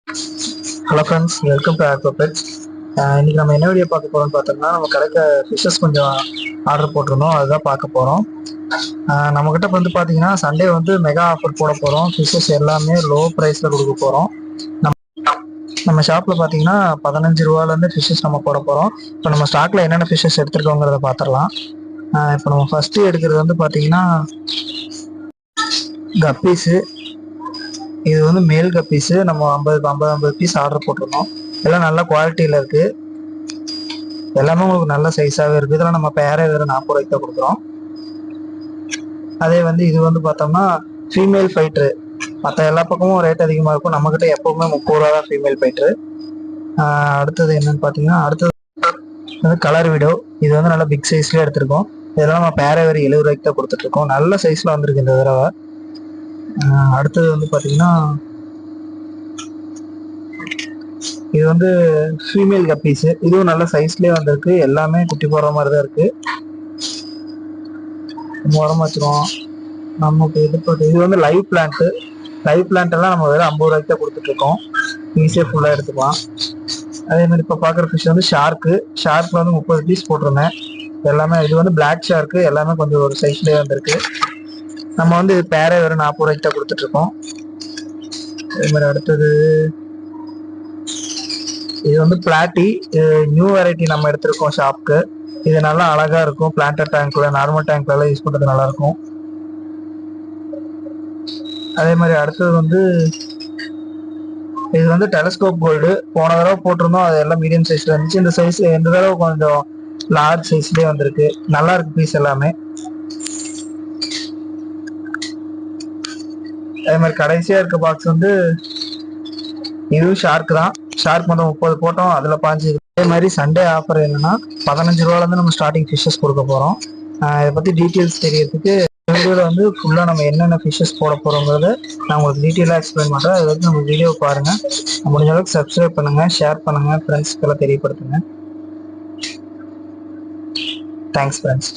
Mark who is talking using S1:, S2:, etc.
S1: Hello friends, welcome to Aquapets. இன்னைக்கு நம்ம என்ன வீடியோ பார்க்க போகிறோம்னு பார்த்தோம்னா, நம்ம கடைக்க ஃபிஷ்ஷஸ் கொஞ்சம் ஆர்டர் போட்டிருந்தோம், அதுதான் பார்க்க போகிறோம். நம்மக்கிட்ட வந்து பார்த்தீங்கன்னா சண்டே வந்து மெகா ஆஃபர் போட போகிறோம். ஃபிஷ்ஷஸ் எல்லாமே லோ ப்ரைஸில் கொடுக்க போகிறோம். நம்ம ஷாப்பில் பார்த்தீங்கன்னா 15 ரூபாலேருந்து ஃபிஷ்ஷஸ் நம்ம போட போகிறோம். இப்போ நம்ம ஸ்டாக்கில் என்னென்ன ஃபிஷ்ஷஸ் எடுத்துருக்கோங்கிறத பார்த்துடலாம். இப்போ நம்ம ஃபஸ்ட்டு எடுக்கிறது வந்து பார்த்தீங்கன்னா கப்பீஸு. இது வந்து மேல் கப்பீஸு. நம்ம 50 பீஸ் ஆர்டர் போட்டிருந்தோம். எல்லாம் நல்ல குவாலிட்டியில் இருக்குது. எல்லாமே உங்களுக்கு நல்ல சைஸாகவே இருக்குது. இதெல்லாம் நம்ம பேரே வேறு 40 ரூபாய்க்கு தான் கொடுக்குறோம். அதே வந்து இது வந்து பார்த்தோம்னா ஃபீமேல் ஃபைட்ரு. மற்ற எல்லா பக்கமும் ரேட் அதிகமாக இருக்கும், நம்மக்கிட்ட எப்போவுமே 30 ரூபா தான் ஃபீமேல் ஃபைட்ரு. அடுத்தது என்னன்னு பார்த்தீங்கன்னா, அடுத்தது வந்து கலர் வீடோ. இது வந்து நல்லா பிக் சைஸ்லேயே எடுத்திருக்கோம். இதெல்லாம் நம்ம பேரே வேறு 70 ரூபாய்க்கு தான் கொடுத்துட்ருக்கோம். நல்ல சைஸில் வந்திருக்கு இந்த தடவை. அடுத்தது வந்து பார்த்தீங்கன்னா இது வந்து ஃபீமேல் கப்பீஸு. இதுவும் நல்ல சைஸ்லேயே வந்திருக்கு. எல்லாமே குட்டி போடுற மாதிரி தான் இருக்குது. உரமா வச்சுருவோம் நமக்கு. இது வந்து லைவ் பிளான்ட்டு. லைவ் பிளான்ட் எல்லாம் நம்ம வெறும் 50 ரூபாய்க்கு தான் கொடுத்துட்ருக்கோம். ஈஸியாக ஃபுல்லாக எடுத்துக்கலாம். அதே மாதிரி இப்போ பார்க்குற ஃபிஷ் வந்து ஷார்க்கில் வந்து 30 பீஸ் போட்டிருந்தேன். எல்லாமே இது வந்து பிளாக் ஷார்க்கு. எல்லாமே கொஞ்சம் ஒரு சைஸ்லேயே வந்திருக்கு. நம்ம வந்து பேரே வெறும் 40 ரூபாய்க்கு தான் கொடுத்துட்ருக்கோம். அதே மாதிரி அடுத்தது இது வந்து பிளாட்டி. நியூ வெரைட்டி நம்ம எடுத்திருக்கோம் ஷாப்க்கு. இது நல்லா அழகா இருக்கும். பிளான்டட் டேங்க்ல, நார்மல் டேங்க்ல எல்லாம் யூஸ் பண்றது நல்லா இருக்கும். அதே மாதிரி அடுத்தது வந்து இது வந்து டெலஸ்கோப் கோல்டு. போன தடவை போட்டிருந்தோம், அது எல்லாம் மீடியம் சைஸ்ல இருந்துச்சு. இந்த சைஸ் இந்த தடவை கொஞ்சம் லார்ஜ் சைஸ்லயே வந்திருக்கு. நல்லா இருக்கு பீஸ் எல்லாமே. அதே மாதிரி கடைசியா இருக்க பாக்ஸ் வந்து இதுவும் ஷார்க் தான். ஷார்க் மொத்தம் 30 போட்டோம், அதில் 5. அதே மாதிரி சண்டே ஆஃபர் என்னன்னா 15 ரூபாலேருந்து நம்ம ஸ்டார்டிங் ஃபிஷ்ஷஸ் கொடுக்க போகிறோம். இதை பற்றி டீட்டெயில்ஸ் தெரியறதுக்கு வீடியோவில் வந்து ஃபுல்லாக நம்ம என்னென்ன ஃபிஷ்ஷஸ் போட போகிறோங்கிறத நான் உங்களுக்கு டீட்டெயிலாக எக்ஸ்பிளைன் பண்ணுறேன். அதை வச்சு நம்ம வீடியோ பாருங்கள். முடிஞ்ச அளவுக்கு சப்ஸ்கிரைப் பண்ணுங்கள், ஷேர் பண்ணுங்கள், ஃப்ரெண்ட்ஸ்க்கெல்லாம் தெரியப்படுத்துங்க. Thanks friends.